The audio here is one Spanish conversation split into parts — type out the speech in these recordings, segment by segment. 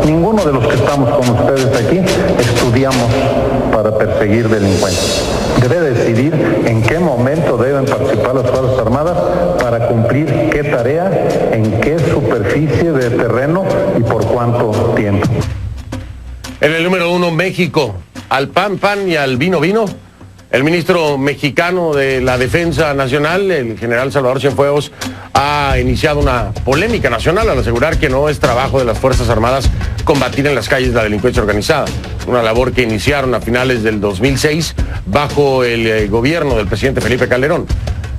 Ninguno de los que estamos con ustedes aquí estudiamos para perseguir delincuentes. Debe decidir en qué momento deben participar las Fuerzas Armadas para cumplir qué tarea, en qué superficie de terreno y por cuánto tiempo. En el número 1, México, al pan, pan y al vino, vino. El ministro mexicano de la Defensa Nacional, el general Salvador Cienfuegos, ha iniciado una polémica nacional al asegurar que no es trabajo de las Fuerzas Armadas combatir en las calles la delincuencia organizada. Una labor que iniciaron a finales del 2006 bajo el gobierno del presidente Felipe Calderón.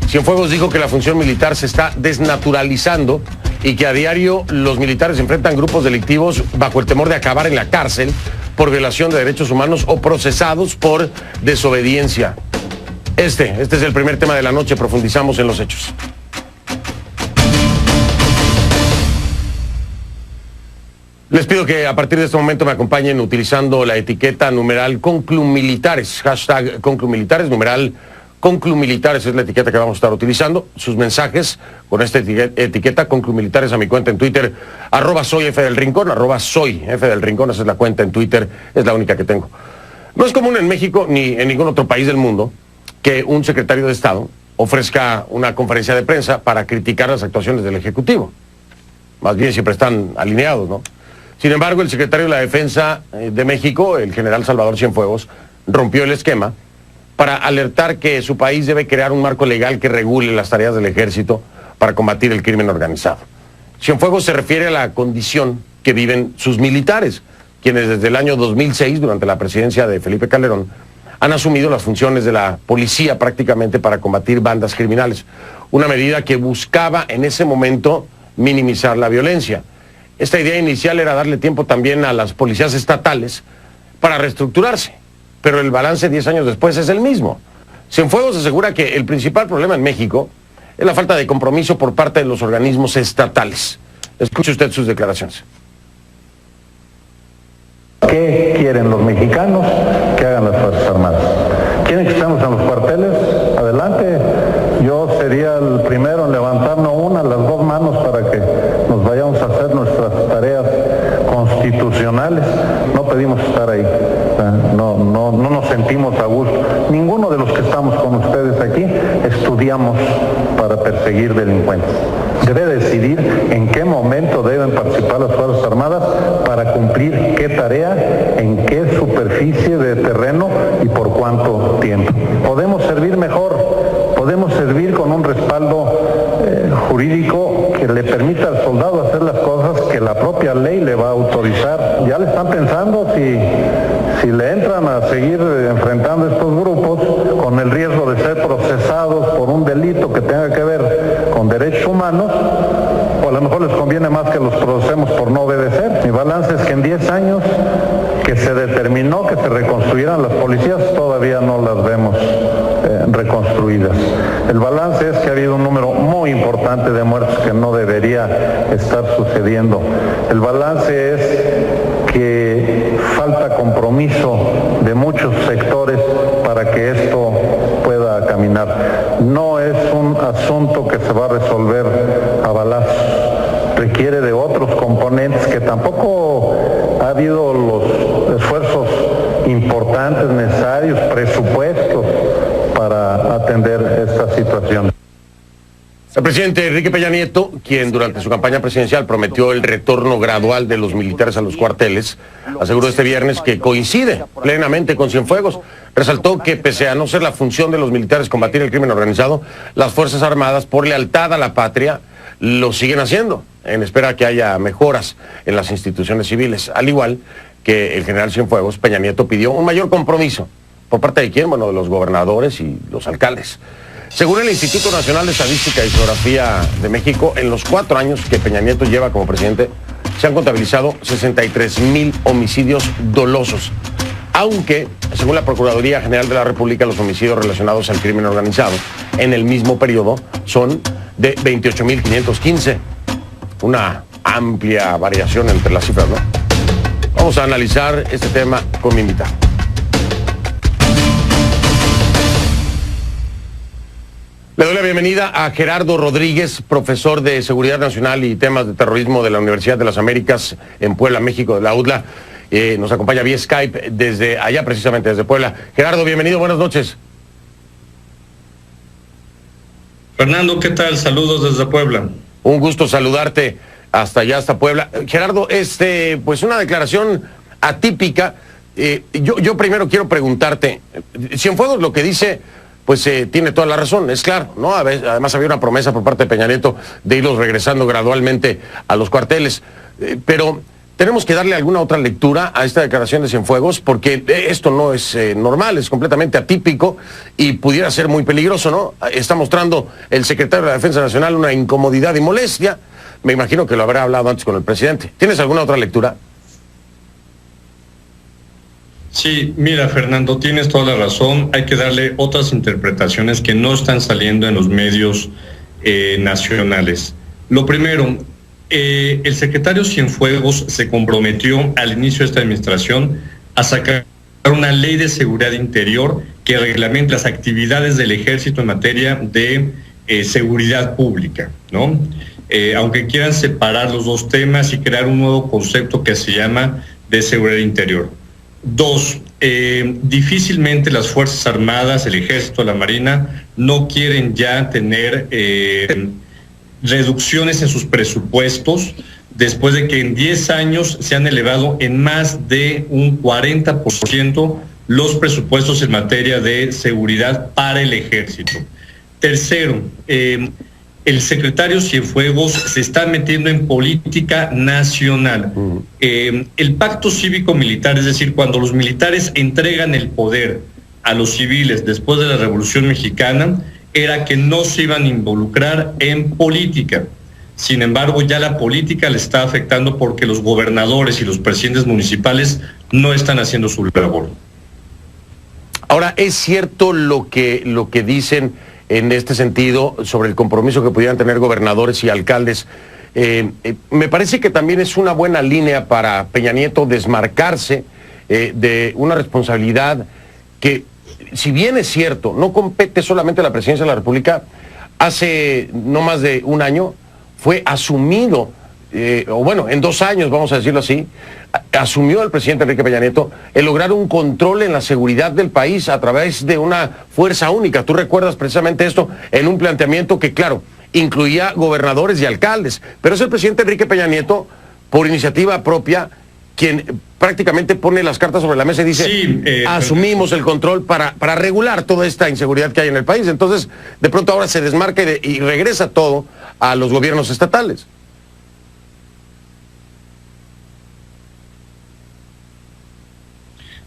Cienfuegos dijo que la función militar se está desnaturalizando y que a diario los militares enfrentan grupos delictivos bajo el temor de acabar en la cárcel por violación de derechos humanos o procesados por desobediencia. Este es el primer tema de la noche. Profundizamos en los hechos. Les pido que a partir de este momento me acompañen utilizando la etiqueta numeral Conclumilitares, hashtag Conclumilitares, numeral Conclumilitares es la etiqueta que vamos a estar utilizando. Sus mensajes con esta etiqueta Conclumilitares a mi cuenta en Twitter, @soyfdelrincón, @soyfdelrincón, esa es la cuenta en Twitter, es la única que tengo. No es común en México ni en ningún otro país del mundo que un secretario de Estado ofrezca una conferencia de prensa para criticar las actuaciones del Ejecutivo. Más bien siempre están alineados, ¿no? Sin embargo, el secretario de la Defensa de México, el general Salvador Cienfuegos, rompió el esquema para alertar que su país debe crear un marco legal que regule las tareas del ejército para combatir el crimen organizado. Cienfuegos se refiere a la condición que viven sus militares, quienes desde el año 2006, durante la presidencia de Felipe Calderón, han asumido las funciones de la policía prácticamente para combatir bandas criminales. Una medida que buscaba en ese momento minimizar la violencia. Esta idea inicial era darle tiempo también a las policías estatales para reestructurarse, pero el balance 10 años después es el mismo. Cienfuegos asegura que el principal problema en México es la falta de compromiso por parte de los organismos estatales. Escuche usted sus declaraciones. ¿Qué quieren los mexicanos que hagan las Fuerzas Armadas? ¿Quieren que estemos en los cuarteles? Adelante. Yo sería el primero en levantarnos las dos manos para que nos vayamos a hacer nuestras tareas constitucionales. No pedimos estar ahí. No nos sentimos a gusto. Ninguno de los que estamos con ustedes aquí estudiamos para perseguir delincuentes. Debe decidir en qué momento deben participar las Fuerzas Armadas para cumplir qué tarea, en qué superficie de terreno y por cuánto tiempo. Podemos servir mejor, podemos servir con un respaldo jurídico que le permita al soldado hacer las cosas que la propia ley le va a autorizar. Ya le están pensando si le entran a seguir enfrentando estos grupos con el riesgo de ser procesados por un delito que tenga que ver con derechos humanos, o a lo mejor les conviene más que los procesemos por no obedecer. Mi balance es que en 10 años que se determinó que se reconstruyeran las policías, todavía no las vemos reconstruidas. El balance es que ha habido un número muy importante de muertos que no debería estar sucediendo. El balance es que falta compromiso de muchos sectores para que esto pueda caminar. No es un asunto que se va a resolver a balazos. Requiere de otros componentes que tampoco ha habido los esfuerzos importantes, necesarios, presupuestos para atender esta situación. El presidente Enrique Peña Nieto, quien durante su campaña presidencial prometió el retorno gradual de los militares a los cuarteles, aseguró este viernes que coincide plenamente con Cienfuegos. Resaltó que pese a no ser la función de los militares combatir el crimen organizado, las Fuerzas Armadas, por lealtad a la patria, lo siguen haciendo, en espera que haya mejoras en las instituciones civiles. Al igual que el general Cienfuegos, Peña Nieto pidió un mayor compromiso. ¿Por parte de quién? Bueno, de los gobernadores y los alcaldes. Según el Instituto Nacional de Estadística y Geografía de México, en los 4 años que Peña Nieto lleva como presidente, se han contabilizado 63,000 homicidios dolosos. Aunque, según la Procuraduría General de la República, los homicidios relacionados al crimen organizado en el mismo periodo son de 28,515. Una amplia variación entre las cifras, ¿no? Vamos a analizar este tema con mi invitado. Le doy la bienvenida a Gerardo Rodríguez, profesor de Seguridad Nacional y temas de terrorismo de la Universidad de las Américas en Puebla, México, de la UDLA. Nos acompaña vía Skype desde allá, precisamente desde Puebla. Gerardo, bienvenido, buenas noches. Fernando, ¿qué tal? Saludos desde Puebla. Un gusto saludarte hasta allá, hasta Puebla. Gerardo, pues una declaración atípica. Yo primero quiero preguntarte, Cienfuegos lo que dice, pues tiene toda la razón, es claro, ¿no? Además había una promesa por parte de Peña Nieto de irlos regresando gradualmente a los cuarteles, pero tenemos que darle alguna otra lectura a esta declaración de Cienfuegos, porque esto no es normal, es completamente atípico y pudiera ser muy peligroso, ¿no? Está mostrando el secretario de la Defensa Nacional una incomodidad y molestia. Me imagino que lo habrá hablado antes con el presidente. ¿Tienes alguna otra lectura? Sí, mira, Fernando, tienes toda la razón. Hay que darle otras interpretaciones que no están saliendo en los medios nacionales. Lo primero, el secretario Cienfuegos se comprometió al inicio de esta administración a sacar una ley de seguridad interior que reglamente las actividades del ejército en materia de seguridad pública, ¿no? Aunque quieran separar los dos temas y crear un nuevo concepto que se llama de seguridad interior. Dos, difícilmente las Fuerzas Armadas, el Ejército, la Marina, no quieren ya tener reducciones en sus presupuestos después de que en 10 años se han elevado en más de un 40% los presupuestos en materia de seguridad para el Ejército. Tercero, el secretario Cienfuegos se está metiendo en política nacional. El pacto cívico-militar, es decir, cuando los militares entregan el poder a los civiles después de la Revolución Mexicana, era que no se iban a involucrar en política. Sin embargo, ya la política le está afectando porque los gobernadores y los presidentes municipales no están haciendo su labor. Ahora, ¿es cierto lo que dicen en este sentido sobre el compromiso que pudieran tener gobernadores y alcaldes? Me parece que también es una buena línea para Peña Nieto desmarcarse de una responsabilidad que, si bien es cierto, no compete solamente a la presidencia de la República. Hace no más de un año fue asumido, o bueno, en 2 años, vamos a decirlo así, asumió el presidente Enrique Peña Nieto el lograr un control en la seguridad del país a través de una fuerza única. Tú recuerdas precisamente esto en un planteamiento que, claro, incluía gobernadores y alcaldes, pero es el presidente Enrique Peña Nieto, por iniciativa propia, quien prácticamente pone las cartas sobre la mesa y dice, sí, asumimos el control para regular toda esta inseguridad que hay en el país. Entonces, de pronto ahora se desmarca y regresa todo a los gobiernos estatales.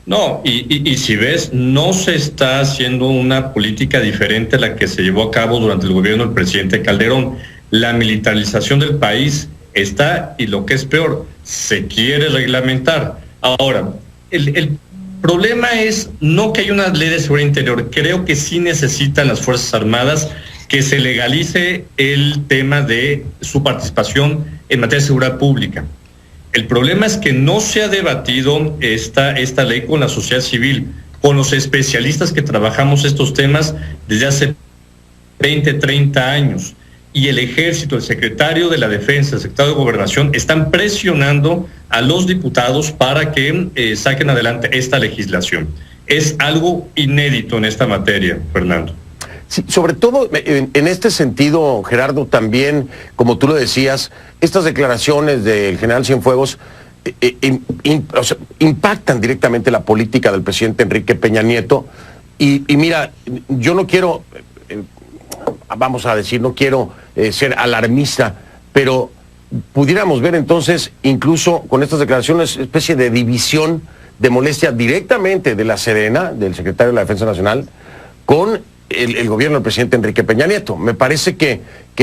No, y si ves, no se está haciendo una política diferente a la que se llevó a cabo durante el gobierno del presidente Calderón. La militarización del país está, y lo que es peor, se quiere reglamentar. Ahora, el problema es no que haya una ley de seguridad interior. Creo que sí necesitan las Fuerzas Armadas que se legalice el tema de su participación en materia de seguridad pública. El problema es que no se ha debatido esta ley con la sociedad civil, con los especialistas que trabajamos estos temas desde hace 20, 30 años. Y el Ejército, el secretario de la Defensa, el secretario de Gobernación, están presionando a los diputados para que saquen adelante esta legislación. Es algo inédito en esta materia, Fernando. Sí, sobre todo en este sentido, Gerardo, también, como tú lo decías, estas declaraciones del general Cienfuegos impactan directamente la política del presidente Enrique Peña Nieto. Y mira, yo no quiero, vamos a decir, no quiero ser alarmista, pero pudiéramos ver entonces, incluso con estas declaraciones, especie de división, de molestia directamente de la Sedena, del secretario de la Defensa Nacional, con el gobierno del presidente Enrique Peña Nieto. Me parece que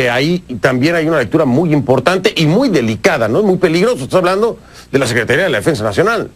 ahí también hay una lectura muy importante y muy delicada, ¿no? Es muy peligroso. Estás hablando de la Secretaría de la Defensa Nacional.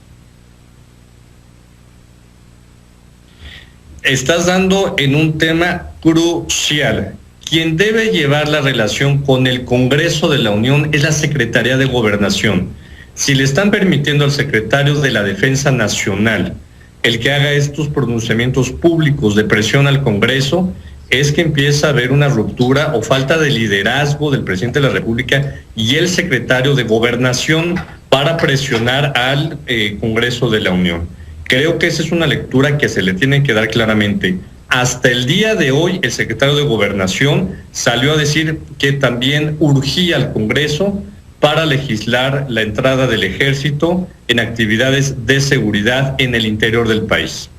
Estás dando en un tema crucial. Quien debe llevar la relación con el Congreso de la Unión es la Secretaría de Gobernación. Si le están permitiendo al secretario de la Defensa Nacional el que haga estos pronunciamientos públicos de presión al Congreso, es que empieza a haber una ruptura o falta de liderazgo del presidente de la República y el secretario de Gobernación para presionar al Congreso de la Unión. Creo que esa es una lectura que se le tiene que dar claramente. Hasta el día de hoy, el secretario de Gobernación salió a decir que también urgía al Congreso para legislar la entrada del Ejército en actividades de seguridad en el interior del país.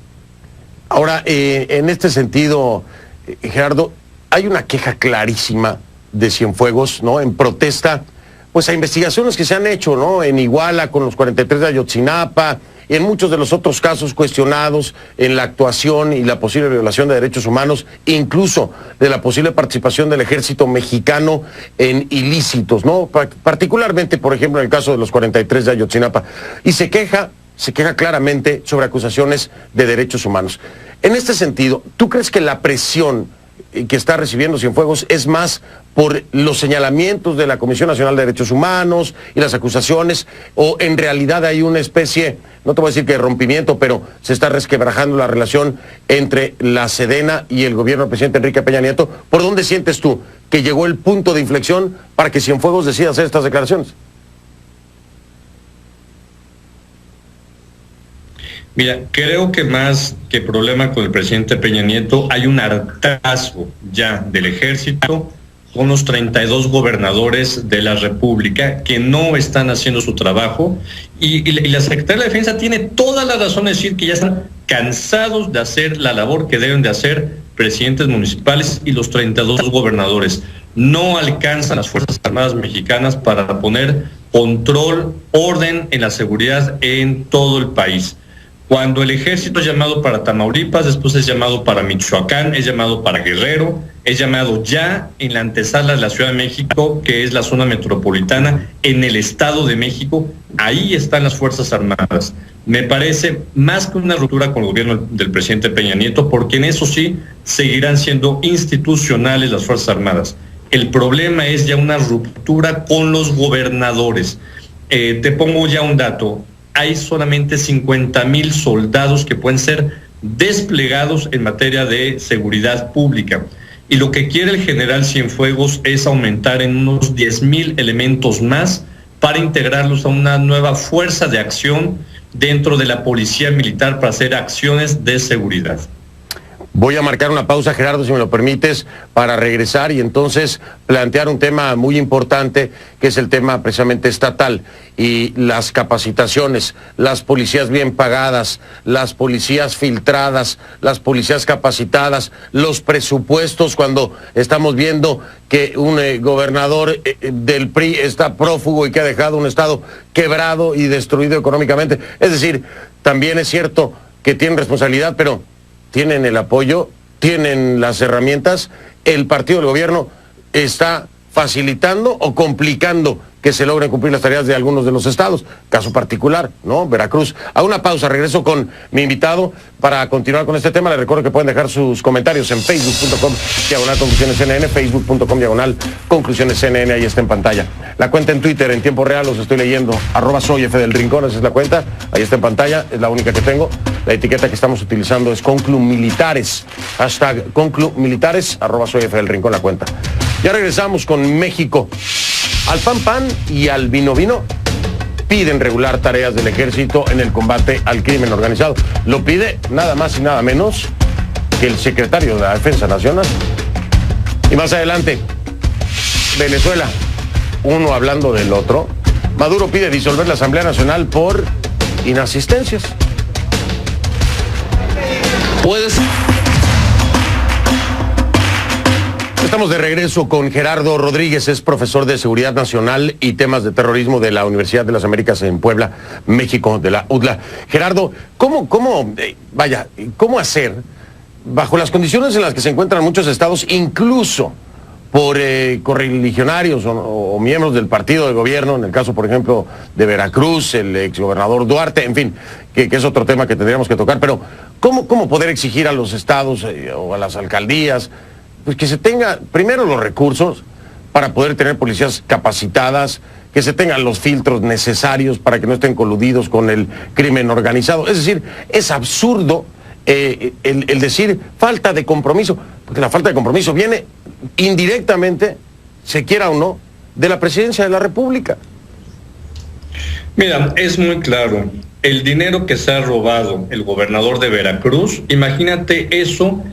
Ahora, en este sentido, Gerardo, hay una queja clarísima de Cienfuegos, ¿no?, en protesta pues a investigaciones que se han hecho, ¿no?, en Iguala con los 43 de Ayotzinapa, y en muchos de los otros casos cuestionados en la actuación y la posible violación de derechos humanos, incluso de la posible participación del ejército mexicano en ilícitos, ¿no?, particularmente, por ejemplo, en el caso de los 43 de Ayotzinapa. Y se queja claramente sobre acusaciones de derechos humanos. En este sentido, ¿tú crees que la presión que está recibiendo Cienfuegos es más por los señalamientos de la Comisión Nacional de Derechos Humanos y las acusaciones, o en realidad hay una especie, no te voy a decir que de rompimiento, pero se está resquebrajando la relación entre la Sedena y el gobierno del presidente Enrique Peña Nieto? ¿Por dónde sientes tú que llegó el punto de inflexión para que Cienfuegos decida hacer estas declaraciones? Mira, creo que más que problema con el presidente Peña Nieto, hay un hartazgo ya del ejército con los 32 gobernadores de la República que no están haciendo su trabajo, y la Secretaría de la Defensa tiene toda la razón de decir que ya están cansados de hacer la labor que deben de hacer presidentes municipales y los 32 gobernadores. No alcanzan las Fuerzas Armadas mexicanas para poner control, orden en la seguridad en todo el país. Cuando el ejército es llamado para Tamaulipas, después es llamado para Michoacán, es llamado para Guerrero, es llamado ya en la antesala de la Ciudad de México, que es la zona metropolitana, en el Estado de México, ahí están las Fuerzas Armadas. Me parece más que una ruptura con el gobierno del presidente Peña Nieto, porque en eso sí seguirán siendo institucionales las Fuerzas Armadas. El problema es ya una ruptura con los gobernadores. Te pongo ya un dato. Hay solamente 50,000 soldados que pueden ser desplegados en materia de seguridad pública. Y lo que quiere el general Cienfuegos es aumentar en unos 10,000 elementos más para integrarlos a una nueva fuerza de acción dentro de la policía militar para hacer acciones de seguridad. Voy a marcar una pausa, Gerardo, si me lo permites, para regresar y entonces plantear un tema muy importante, que es el tema precisamente estatal y las capacitaciones, las policías bien pagadas, las policías filtradas, las policías capacitadas, los presupuestos, cuando estamos viendo que un gobernador del PRI está prófugo y que ha dejado un estado quebrado y destruido económicamente. Es decir, también es cierto que tienen responsabilidad, pero tienen el apoyo, tienen las herramientas. El partido del gobierno está facilitando o complicando que se logren cumplir las tareas de algunos de los estados. Caso particular, ¿no?, Veracruz. A una pausa, regreso con mi invitado para continuar con este tema. Les recuerdo que pueden dejar sus comentarios en facebook.com/conclusionescnn, facebook.com/conclusionescnn, ahí está en pantalla. La cuenta en Twitter en tiempo real, los estoy leyendo, @soyfdelrincón, esa es la cuenta, ahí está en pantalla, es la única que tengo. La etiqueta que estamos utilizando es conclumilitares, #conclumilitares, @soyfdelrincón, la cuenta. Ya regresamos con México. Al PAN y al vino piden regular tareas del ejército en el combate al crimen organizado. Lo pide nada más y nada menos que el secretario de la Defensa Nacional. Y más adelante, Venezuela, uno hablando del otro. Maduro pide disolver la Asamblea Nacional por inasistencias. Estamos de regreso con Gerardo Rodríguez, es profesor de Seguridad Nacional y temas de terrorismo de la Universidad de las Américas en Puebla, México, de la UDLA. Gerardo, ¿cómo hacer, bajo las condiciones en las que se encuentran muchos estados, incluso por correligionarios o miembros del partido de gobierno, en el caso, por ejemplo, de Veracruz, el exgobernador Duarte, en fin, que es otro tema que tendríamos que tocar, pero ¿cómo poder exigir a los estados o a las alcaldías pues que se tenga primero los recursos para poder tener policías capacitadas, que se tengan los filtros necesarios para que no estén coludidos con el crimen organizado? Es decir, es absurdo el decir falta de compromiso. porque la falta de compromiso viene indirectamente, se quiera o no, de la presidencia de la República. Mira, es muy claro, el dinero que se ha robado el gobernador de Veracruz, imagínate eso,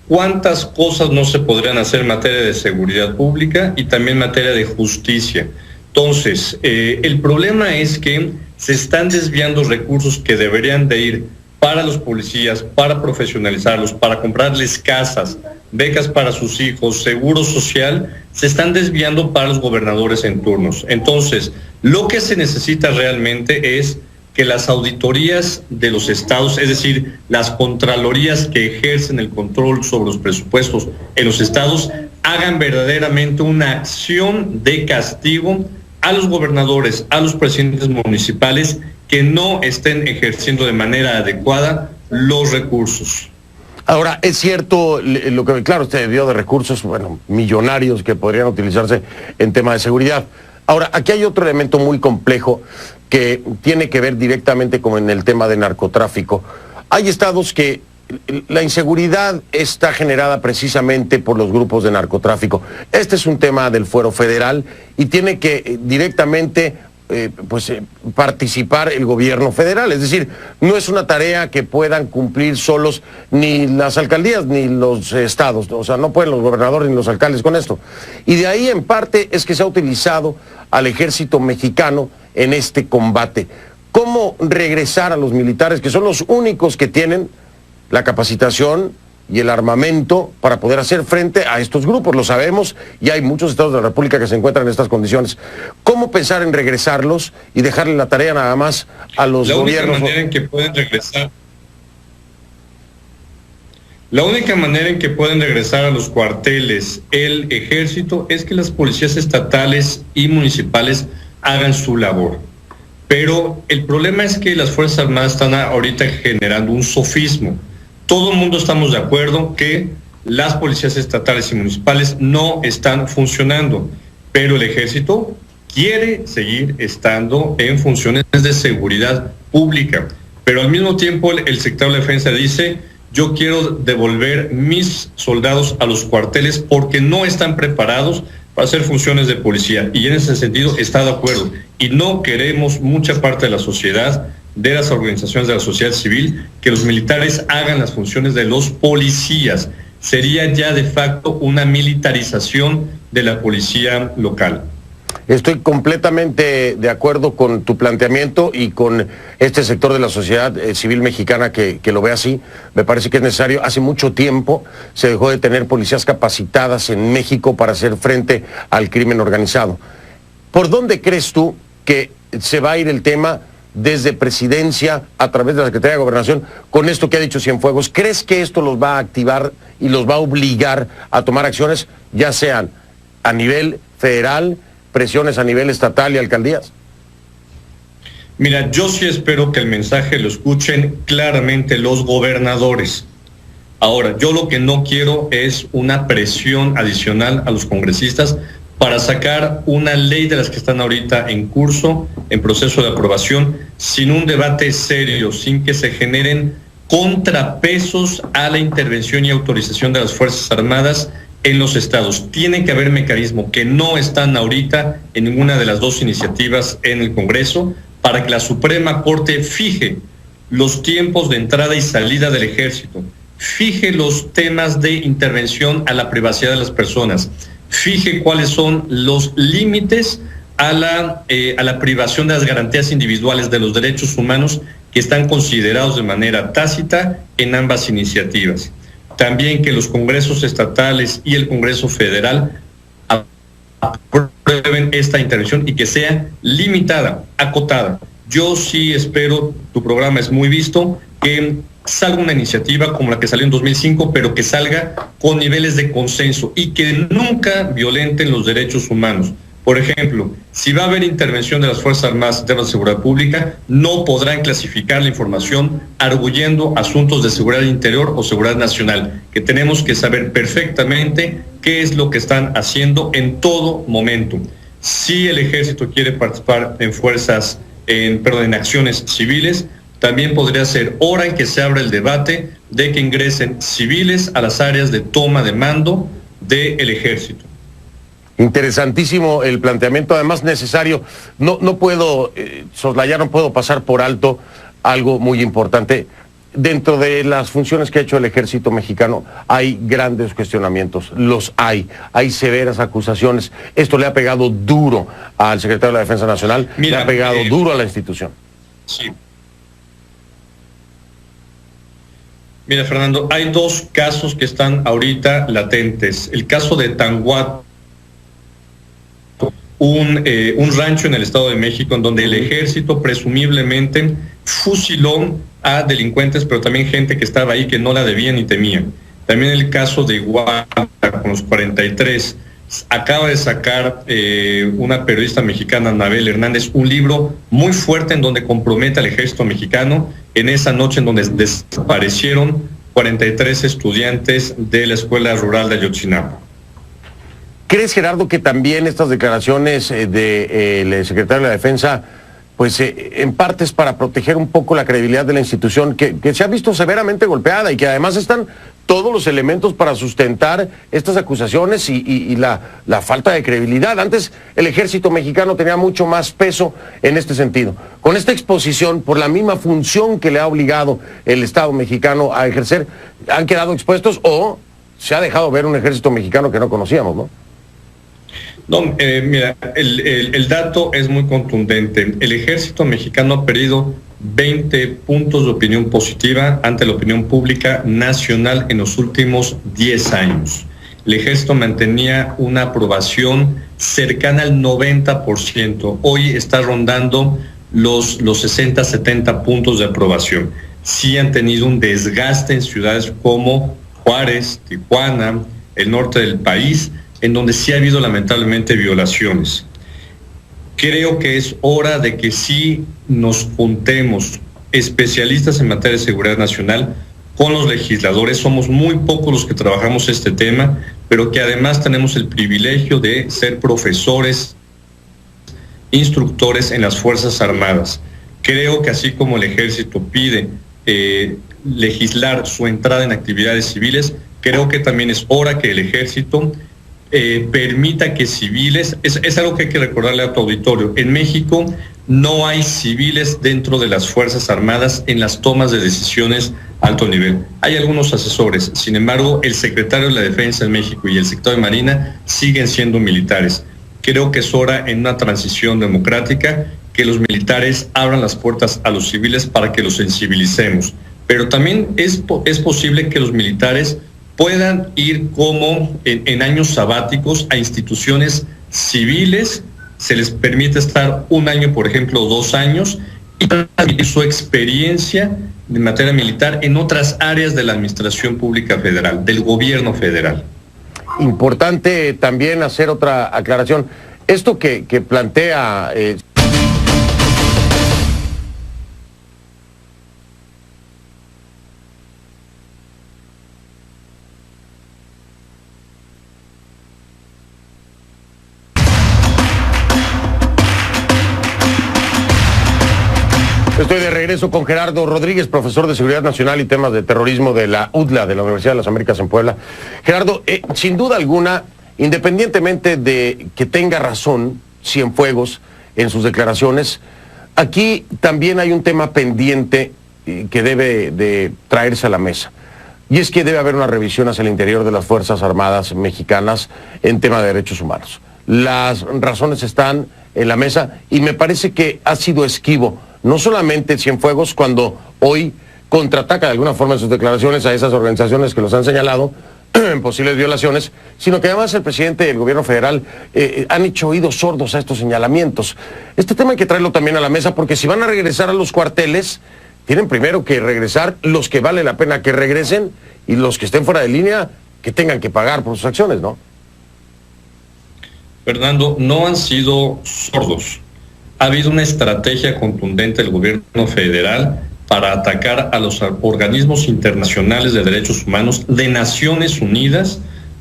cuántas cosas no se podrían hacer en materia de seguridad pública y también en materia de justicia. Entonces, el problema es que se están desviando recursos que deberían de ir para los policías, para profesionalizarlos, para comprarles casas, becas para sus hijos, seguro social, se están desviando para los gobernadores en turnos. Entonces, lo que se necesita realmente es que las auditorías de los estados, es decir, las contralorías que ejercen el control sobre los presupuestos en los estados, hagan verdaderamente una acción de castigo a los gobernadores, a los presidentes municipales que no estén ejerciendo de manera adecuada los recursos. Ahora, es cierto, lo que claro, usted dio de recursos, bueno, millonarios que podrían utilizarse en tema de seguridad. Ahora, aquí hay otro elemento muy complejo que tiene que ver directamente con en el tema de narcotráfico. Hay estados que la inseguridad está generada precisamente por los grupos de narcotráfico. Este es un tema del fuero federal y tiene que directamente participar el gobierno federal. Es decir, no es una tarea que puedan cumplir solos ni las alcaldías ni los estados. O sea, no pueden los gobernadores ni los alcaldes con esto. Y de ahí en parte es que se ha utilizado al ejército mexicano en este combate. ¿Cómo regresar a los militares, que son los únicos que tienen la capacitación y el armamento para poder hacer frente a estos grupos? Lo sabemos y hay muchos estados de la República que se encuentran en estas condiciones. ¿Cómo pensar en regresarlos y dejarle la tarea nada más a los gobiernos? La única manera en que pueden regresar, la única manera en que pueden regresar a los cuarteles el ejército es que las policías estatales y municipales hagan su labor. Pero el problema es que las Fuerzas Armadas están ahorita generando un sofismo. Todo el mundo estamos de acuerdo que las policías estatales y municipales no están funcionando, pero el ejército quiere seguir estando en funciones de seguridad pública. Pero al mismo tiempo el secretario de la Defensa dice: yo quiero devolver mis soldados a los cuarteles porque no están preparados para hacer funciones de policía. Y en ese sentido está de acuerdo. Y no queremos mucha parte de la sociedad, de las organizaciones de la sociedad civil, que los militares hagan las funciones de los policías. Sería ya de facto una militarización de la policía local. Estoy completamente de acuerdo con tu planteamiento y con este sector de la sociedad civil mexicana que lo ve así. Me parece que es necesario. Hace mucho tiempo se dejó de tener policías capacitadas en México para hacer frente al crimen organizado. ¿Por dónde crees tú que se va a ir el tema desde presidencia a través de la Secretaría de Gobernación con esto que ha dicho Cienfuegos? ¿Crees que esto los va a activar y los va a obligar a tomar acciones, ya sean a nivel federal, presiones a nivel estatal y alcaldías? Mira, yo sí espero que el mensaje lo escuchen claramente los gobernadores. Ahora, yo lo que no quiero es una presión adicional a los congresistas para sacar una ley de las que están ahorita en curso, en proceso de aprobación, sin un debate serio, sin que se generen contrapesos a la intervención y autorización de las Fuerzas Armadas en los estados. Tiene que haber mecanismos que no están ahorita en ninguna de las dos iniciativas en el Congreso para que la Suprema Corte fije los tiempos de entrada y salida del ejército, fije los temas de intervención a la privacidad de las personas, fije cuáles son los límites a la privación de las garantías individuales de los derechos humanos que están considerados de manera tácita en ambas iniciativas. También que los congresos estatales y el Congreso Federal aprueben esta intervención y que sea limitada, acotada. Yo sí espero, tu programa es muy visto, que salga una iniciativa como la que salió en 2005, pero que salga con niveles de consenso y que nunca violenten los derechos humanos. Por ejemplo, si va a haber intervención de las Fuerzas Armadas en temas de seguridad pública, no podrán clasificar la información arguyendo asuntos de seguridad interior o seguridad nacional, que tenemos que saber perfectamente qué es lo que están haciendo en todo momento. Si el ejército quiere participar en acciones civiles, también podría ser hora en que se abra el debate de que ingresen civiles a las áreas de toma de mando del ejército. Interesantísimo el planteamiento, además necesario. No puedo soslayar, no puedo pasar por alto algo muy importante. Dentro de las funciones que ha hecho el ejército mexicano hay grandes cuestionamientos, los hay severas acusaciones. Esto le ha pegado duro al secretario de la Defensa Nacional, le ha pegado duro a la institución. Sí. Mira, Fernando, hay dos casos que están ahorita latentes. El caso de Tanguat, un rancho en el Estado de México en donde el ejército presumiblemente fusiló a delincuentes, pero también gente que estaba ahí que no la debía ni temía. También el caso de Iguala con los 43. Acaba de sacar una periodista mexicana, Anabel Hernández, un libro muy fuerte en donde compromete al ejército mexicano en esa noche en donde desaparecieron 43 estudiantes de la Escuela Rural de Ayotzinapa. ¿Crees, Gerardo, que también estas declaraciones del secretario de la Defensa, pues en parte es para proteger un poco la credibilidad de la institución que se ha visto severamente golpeada y que además están todos los elementos para sustentar estas acusaciones y la falta de credibilidad? Antes el ejército mexicano tenía mucho más peso en este sentido. Con esta exposición, por la misma función que le ha obligado el Estado mexicano a ejercer, han quedado expuestos o se ha dejado ver un ejército mexicano que no conocíamos, ¿no? No, mira, el dato es muy contundente. El ejército mexicano ha perdido 20 puntos de opinión positiva ante la opinión pública nacional en los últimos 10 años. El ejército mantenía una aprobación cercana al 90%. Hoy está rondando los 60, 70 puntos de aprobación. Sí han tenido un desgaste en ciudades como Juárez, Tijuana, el norte del país, en donde sí ha habido lamentablemente violaciones. Creo que es hora de que sí nos juntemos especialistas en materia de seguridad nacional con los legisladores. Somos muy pocos los que trabajamos este tema, pero que además tenemos el privilegio de ser profesores, instructores en las Fuerzas Armadas. Creo que así como el ejército pide legislar su entrada en actividades civiles, creo que también es hora que el ejército permita que civiles, es algo que hay que recordarle a tu auditorio, en México no hay civiles dentro de las Fuerzas Armadas en las tomas de decisiones a alto nivel. Hay algunos asesores, sin embargo, el secretario de la Defensa en México y el secretario de Marina siguen siendo militares. Creo que es hora en una transición democrática que los militares abran las puertas a los civiles para que los sensibilicemos. Pero también es posible que los militares puedan ir como en años sabáticos a instituciones civiles, se les permite estar un año, por ejemplo, 2 años, y transmitir su experiencia de materia militar en otras áreas de la Administración Pública Federal, del gobierno federal. Importante también hacer otra aclaración. Esto que plantea... Estoy de regreso con Gerardo Rodríguez, profesor de Seguridad Nacional y temas de terrorismo de la UDLA, de la Universidad de las Américas en Puebla. Gerardo, sin duda alguna, independientemente de que tenga razón Cienfuegos en sus declaraciones, aquí también hay un tema pendiente que debe de traerse a la mesa. Y es que debe haber una revisión hacia el interior de las Fuerzas Armadas mexicanas en tema de derechos humanos. Las razones están en la mesa y me parece que ha sido esquivo no solamente Cienfuegos cuando hoy contraataca de alguna forma en sus declaraciones a esas organizaciones que los han señalado en posibles violaciones, sino que además el presidente y el gobierno federal han hecho oídos sordos a estos señalamientos. Este tema hay que traerlo también a la mesa porque si van a regresar a los cuarteles, tienen primero que regresar los que vale la pena que regresen y los que estén fuera de línea que tengan que pagar por sus acciones, ¿no? Fernando, no han sido sordos. Ha habido una estrategia contundente del gobierno federal para atacar a los organismos internacionales de derechos humanos de Naciones Unidas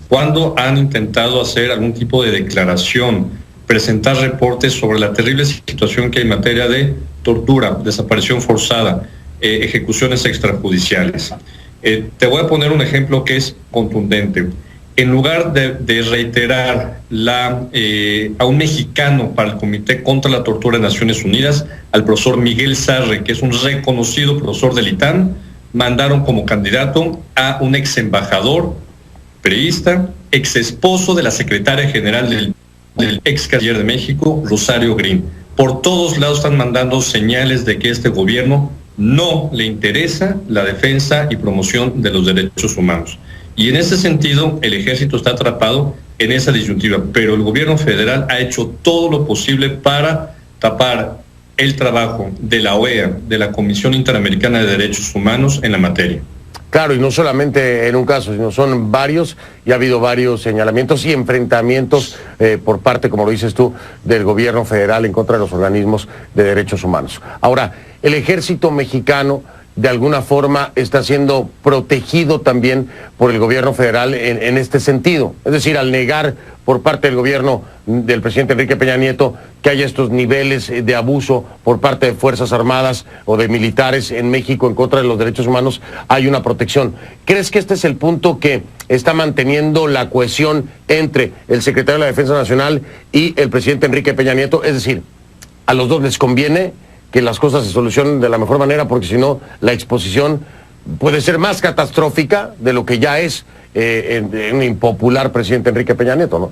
cuando han intentado hacer algún tipo de declaración, presentar reportes sobre la terrible situación que hay en materia de tortura, desaparición forzada. ejecuciones extrajudiciales. Te voy a poner un ejemplo que es contundente. En lugar de reiterar a un mexicano para el Comité contra la Tortura de Naciones Unidas, al profesor Miguel Sarre, que es un reconocido profesor del ITAM, mandaron como candidato a un ex embajador priista, ex esposo de la secretaria general del ex canciller de México, Rosario Green. Por todos lados están mandando señales de que este gobierno no le interesa la defensa y promoción de los derechos humanos. Y en ese sentido, el ejército está atrapado en esa disyuntiva, pero el gobierno federal ha hecho todo lo posible para tapar el trabajo de la OEA, de la Comisión Interamericana de Derechos Humanos en la materia. Claro, y no solamente en un caso, sino son varios, y ha habido varios señalamientos y enfrentamientos por parte, como lo dices tú, del gobierno federal en contra de los organismos de derechos humanos. Ahora, el ejército mexicano de alguna forma está siendo protegido también por el gobierno federal en este sentido. Es decir, al negar por parte del gobierno del presidente Enrique Peña Nieto que haya estos niveles de abuso por parte de Fuerzas Armadas o de militares en México en contra de los derechos humanos, hay una protección. ¿Crees que este es el punto que está manteniendo la cohesión entre el secretario de la Defensa Nacional y el presidente Enrique Peña Nieto? Es decir, a los dos les conviene que las cosas se solucionen de la mejor manera, porque si no, la exposición puede ser más catastrófica de lo que ya es un impopular presidente Enrique Peña Nieto, ¿no?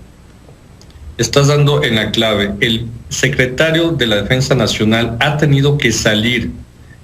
Estás dando en la clave. El secretario de la Defensa Nacional ha tenido que salir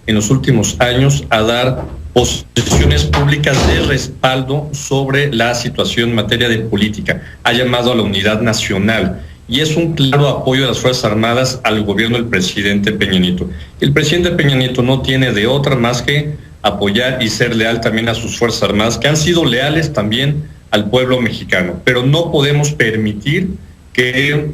en los últimos años a dar posiciones públicas de respaldo sobre la situación en materia de política. Ha llamado a la unidad nacional. Y es un claro apoyo de las Fuerzas Armadas al gobierno del presidente Peña Nieto. El presidente Peña Nieto no tiene de otra más que apoyar y ser leal también a sus Fuerzas Armadas, que han sido leales también al pueblo mexicano. Pero no podemos permitir que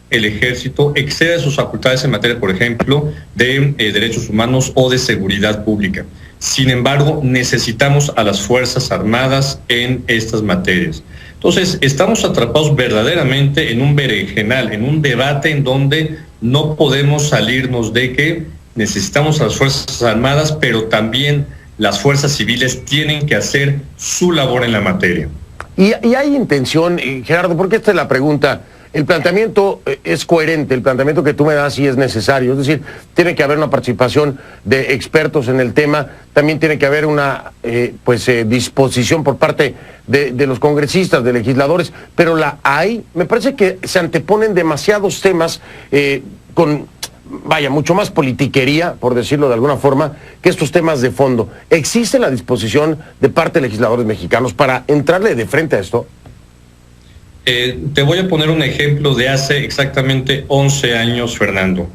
el ejército exceda sus facultades en materia, por ejemplo, de derechos humanos o de seguridad pública. Sin embargo, necesitamos a las Fuerzas Armadas en estas materias. Entonces, estamos atrapados verdaderamente en un berenjenal, en un debate en donde no podemos salirnos de que necesitamos a las Fuerzas Armadas, pero también las fuerzas civiles tienen que hacer su labor en la materia. Y hay intención, Gerardo, porque esta es la pregunta. El planteamiento es coherente, el planteamiento que tú me das sí es necesario, es decir, tiene que haber una participación de expertos en el tema, también tiene que haber una disposición por parte de los congresistas, de legisladores, pero me parece que se anteponen demasiados temas mucho más politiquería, por decirlo de alguna forma, que estos temas de fondo. ¿Existe la disposición de parte de legisladores mexicanos para entrarle de frente a esto? Te voy a poner un ejemplo de hace exactamente 11 años, Fernando.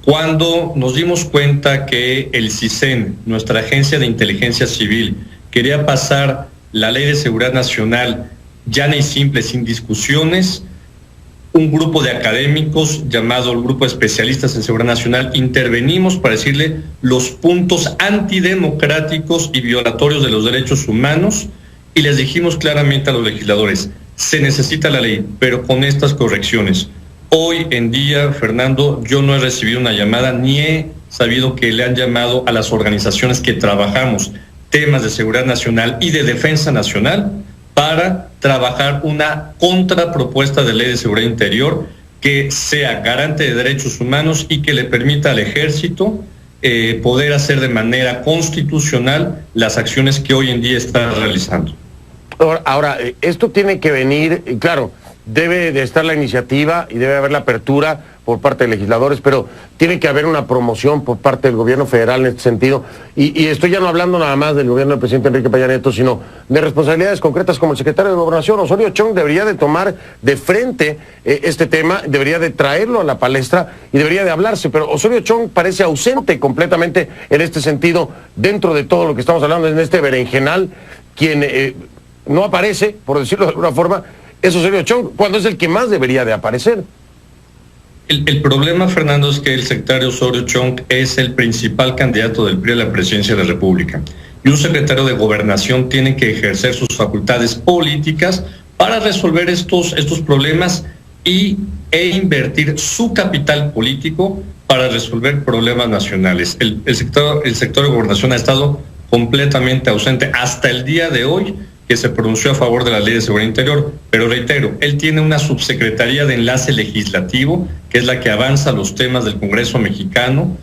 Cuando nos dimos cuenta que el CISEN, nuestra agencia de inteligencia civil, quería pasar la Ley de Seguridad Nacional llana y simple, sin discusiones, un grupo de académicos llamado el Grupo de Especialistas en Seguridad Nacional intervenimos para decirle los puntos antidemocráticos y violatorios de los derechos humanos y les dijimos claramente a los legisladores: se necesita la ley, pero con estas correcciones. Hoy en día, Fernando, yo no he recibido una llamada ni he sabido que le han llamado a las organizaciones que trabajamos temas de seguridad nacional y de defensa nacional para trabajar una contrapropuesta de ley de seguridad interior que sea garante de derechos humanos y que le permita al ejército poder hacer de manera constitucional las acciones que hoy en día está realizando. Ahora, esto tiene que venir, claro, debe de estar la iniciativa y debe haber la apertura por parte de legisladores, pero tiene que haber una promoción por parte del gobierno federal en este sentido. Y estoy ya no hablando nada más del gobierno del presidente Enrique Peña Nieto, sino de responsabilidades concretas como el secretario de Gobernación. Osorio Chong debería de tomar de frente este tema, debería de traerlo a la palestra y debería de hablarse, pero Osorio Chong parece ausente completamente en este sentido dentro de todo lo que estamos hablando en este berenjenal. Quien no aparece, por decirlo de alguna forma, es Osorio Chong, cuando es el que más debería de aparecer. El problema, Fernando, es que el secretario Osorio Chong es el principal candidato del PRI a la presidencia de la República. Y un secretario de Gobernación tiene que ejercer sus facultades políticas para resolver estos problemas e invertir su capital político para resolver problemas nacionales. El sector de gobernación ha estado completamente ausente hasta el día de hoy, que se pronunció a favor de la Ley de Seguridad Interior, pero reitero, él tiene una subsecretaría de enlace legislativo, que es la que avanza los temas del Congreso mexicano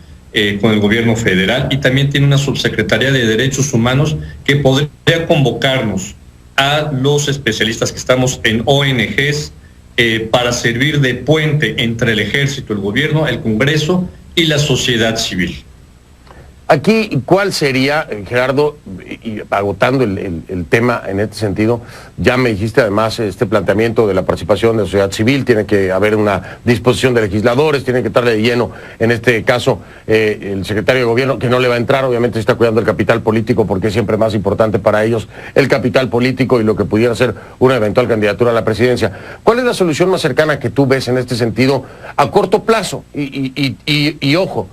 con el gobierno federal, y también tiene una subsecretaría de Derechos Humanos que podría convocarnos a los especialistas que estamos en ONGs para servir de puente entre el ejército, el gobierno, el Congreso y la sociedad civil. Aquí, ¿cuál sería, Gerardo, y agotando el tema en este sentido? Ya me dijiste además este planteamiento de la participación de la sociedad civil, tiene que haber una disposición de legisladores, tiene que estarle de lleno, en este caso, el secretario de gobierno, que no le va a entrar, obviamente está cuidando el capital político, porque es siempre más importante para ellos el capital político y lo que pudiera ser una eventual candidatura a la presidencia. ¿Cuál es la solución más cercana que tú ves en este sentido a corto plazo? Y ojo,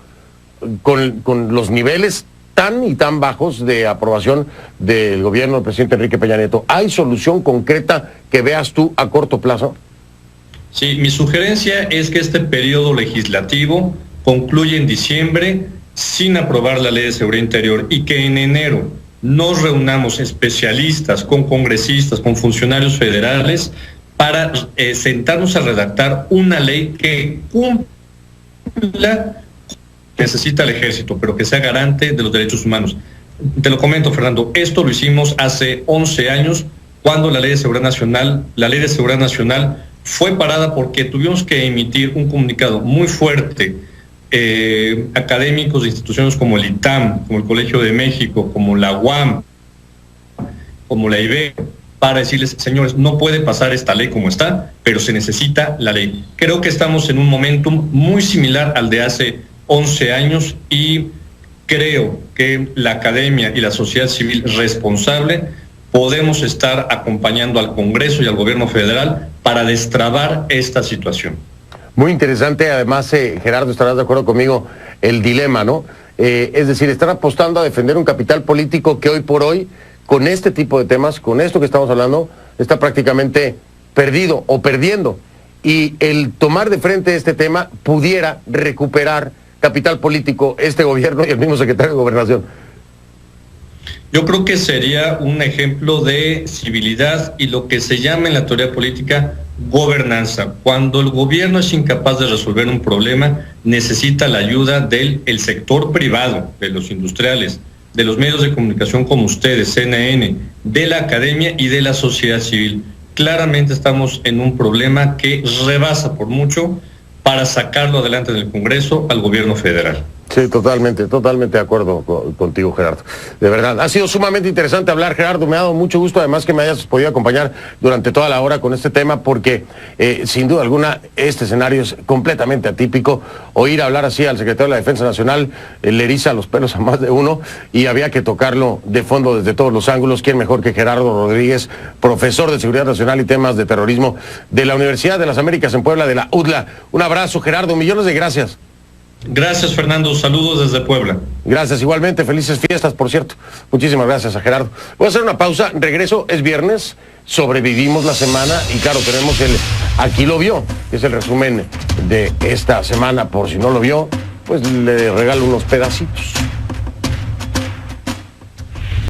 con los niveles tan bajos de aprobación del gobierno del presidente Enrique Peña Nieto, ¿hay solución concreta que veas tú a corto plazo? Sí, mi sugerencia es que este periodo legislativo concluya en diciembre sin aprobar la Ley de Seguridad Interior y que en enero nos reunamos especialistas con congresistas, con funcionarios federales para sentarnos a redactar una ley que cumpla necesita el ejército, pero que sea garante de los derechos humanos. Te lo comento, Fernando, esto lo hicimos hace 11 años, cuando la Ley de Seguridad Nacional fue parada porque tuvimos que emitir un comunicado muy fuerte, académicos de instituciones como el ITAM, como el Colegio de México, como la UAM, como la IBE, para decirles, señores, no puede pasar esta ley como está, pero se necesita la ley. Creo que estamos en un momentum muy similar al de hace 11 años y creo que la academia y la sociedad civil responsable podemos estar acompañando al Congreso y al gobierno federal para destrabar esta situación. Muy interesante, además, Gerardo, estarás de acuerdo conmigo, el dilema, ¿no? Es decir, están apostando a defender un capital político que hoy por hoy, con este tipo de temas, con esto que estamos hablando, está prácticamente perdido o perdiendo. Y el tomar de frente este tema pudiera recuperar capital político este gobierno y el mismo secretario de Gobernación. Yo creo que sería un ejemplo de civilidad y lo que se llama en la teoría política gobernanza. Cuando el gobierno es incapaz de resolver un problema, necesita la ayuda del sector privado, de los industriales, de los medios de comunicación como ustedes, CNN, de la academia y de la sociedad civil. Claramente estamos en un problema que rebasa por mucho para sacarlo adelante en el Congreso al gobierno federal. Sí, totalmente de acuerdo contigo, Gerardo. De verdad, ha sido sumamente interesante hablar, Gerardo. Me ha dado mucho gusto, además, que me hayas podido acompañar durante toda la hora con este tema, porque sin duda alguna este escenario es completamente atípico. Oír hablar así al secretario de la Defensa Nacional le eriza los pelos a más de uno, y había que tocarlo de fondo desde todos los ángulos. ¿Quién mejor que Gerardo Rodríguez, profesor de Seguridad Nacional y temas de terrorismo de la Universidad de las Américas en Puebla, de la UDLA? Un abrazo, Gerardo, millones de gracias. Gracias, Fernando. Saludos desde Puebla. Gracias, igualmente. Felices fiestas, por cierto. Muchísimas gracias a Gerardo. Voy a hacer una pausa. Regreso. Es viernes. Sobrevivimos la semana. Y claro, tenemos el Aquí lo vio, que es el resumen de esta semana. Por si no lo vio, pues le regalo unos pedacitos.